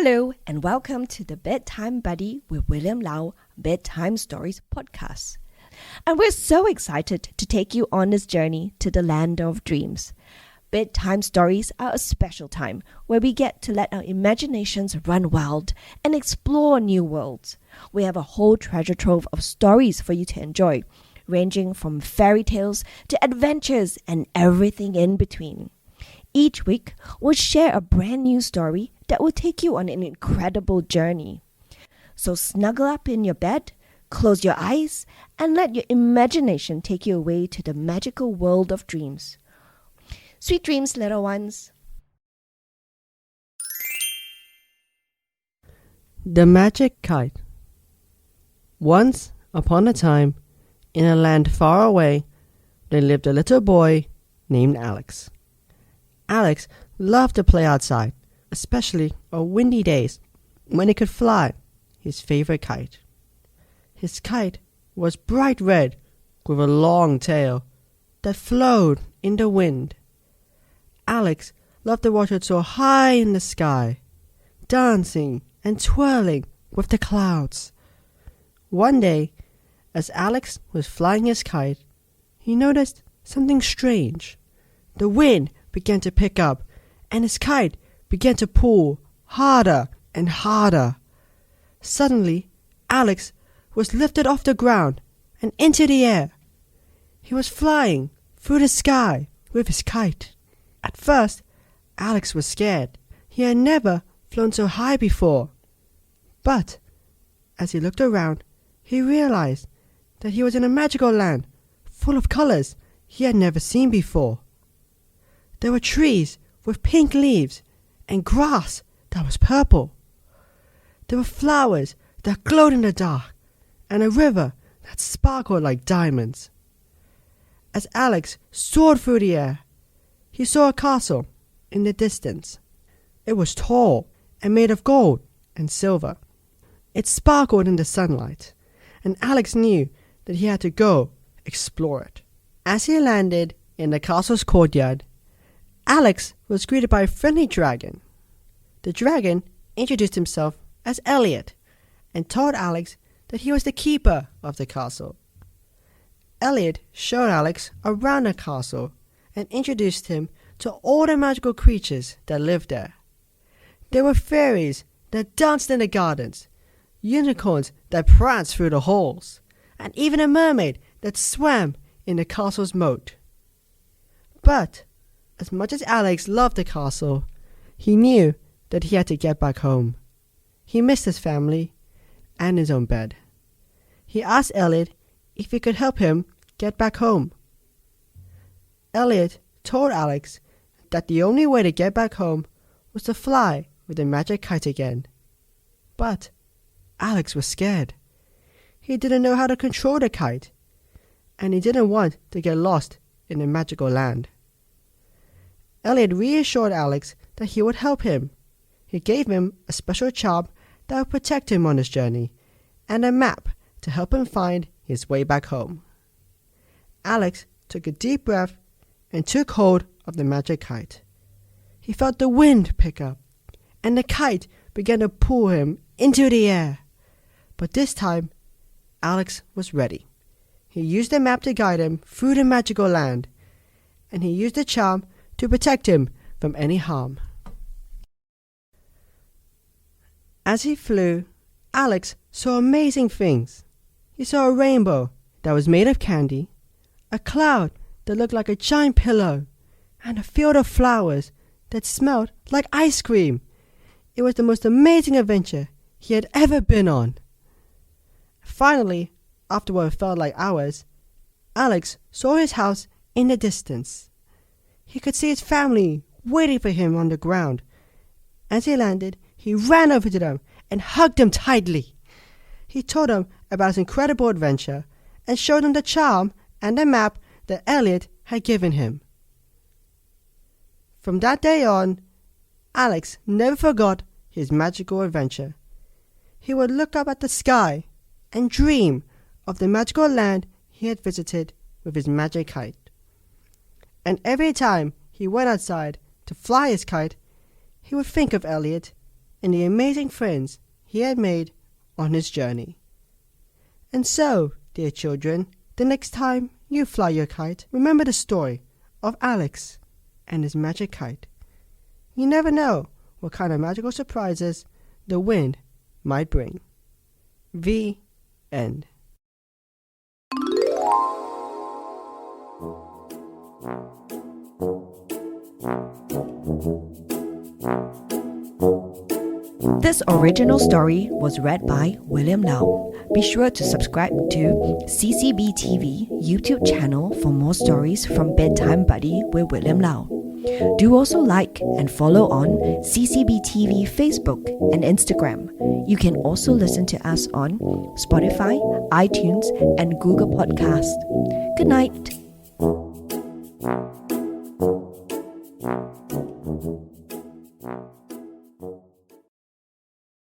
Hello and welcome to the Bedtime Buddy with William Lau Bedtime Stories podcast. And we're so excited to take you on this journey to the land of dreams. Bedtime stories are a special time where we get to let our imaginations run wild and explore new worlds. We have a whole treasure trove of stories for you to enjoy, ranging from fairy tales to adventures and everything in between. Each week, we'll share a brand new story that will take you on an incredible journey. So snuggle up in your bed, close your eyes, and let your imagination take you away to the magical world of dreams. Sweet dreams, little ones. The Magic Kite. Once upon a time, in a land far away, there lived a little boy named Alex. Alex loved to play outside, especially on windy days when he could fly his favorite kite. His kite was bright red with a long tail that flowed in the wind. Alex loved to watch it soar high in the sky, dancing and twirling with the clouds. One day, as Alex was flying his kite, he noticed something strange. The wind began to pick up, and his kite began to pull harder and harder. Suddenly, Alex was lifted off the ground and into the air. He was flying through the sky with his kite. At first, Alex was scared. He had never flown so high before. But as he looked around, he realized that he was in a magical land full of colors he had never seen before. There were trees with pink leaves and grass that was purple. There were flowers that glowed in the dark and a river that sparkled like diamonds. As Alex soared through the air, he saw a castle in the distance. It was tall and made of gold and silver. It sparkled in the sunlight, and Alex knew that he had to go explore it. As he landed in the castle's courtyard, Alex was greeted by a friendly dragon. The dragon introduced himself as Elliot and told Alex that he was the keeper of the castle. Elliot showed Alex around the castle and introduced him to all the magical creatures that lived there. There were fairies that danced in the gardens, unicorns that pranced through the halls, and even a mermaid that swam in the castle's moat. But as much as Alex loved the castle, he knew that he had to get back home. He missed his family and his own bed. He asked Elliot if he could help him get back home. Elliot told Alex that the only way to get back home was to fly with the magic kite again. But Alex was scared. He didn't know how to control the kite, and he didn't want to get lost in the magical land. Elliot reassured Alex that he would help him. He gave him a special charm that would protect him on his journey, and a map to help him find his way back home. Alex took a deep breath and took hold of the magic kite. He felt the wind pick up, and the kite began to pull him into the air. But this time, Alex was ready. He used the map to guide him through the magical land, and he used the charm to protect him from any harm. As he flew, Alex saw amazing things. He saw a rainbow that was made of candy, a cloud that looked like a giant pillow, and a field of flowers that smelled like ice cream. It was the most amazing adventure he had ever been on. Finally, after what felt like hours, Alex saw his house in the distance. He could see his family waiting for him on the ground. As he landed, he ran over to them and hugged them tightly. He told them about his incredible adventure and showed them the charm and the map that Elliot had given him. From that day on, Alex never forgot his magical adventure. He would look up at the sky and dream of the magical land he had visited with his magic kite. And every time he went outside to fly his kite, he would think of Elliot and the amazing friends he had made on his journey. And so, dear children, the next time you fly your kite, remember the story of Alex and his magic kite. You never know what kind of magical surprises the wind might bring. The end. This original story was read by William Lau. Be sure to subscribe to CCB TV YouTube channel for more stories from Bedtime Buddy with William Lau. Do also like and follow on CCB TV Facebook and Instagram. You can also listen to us on Spotify, iTunes, and Google Podcast. Good night.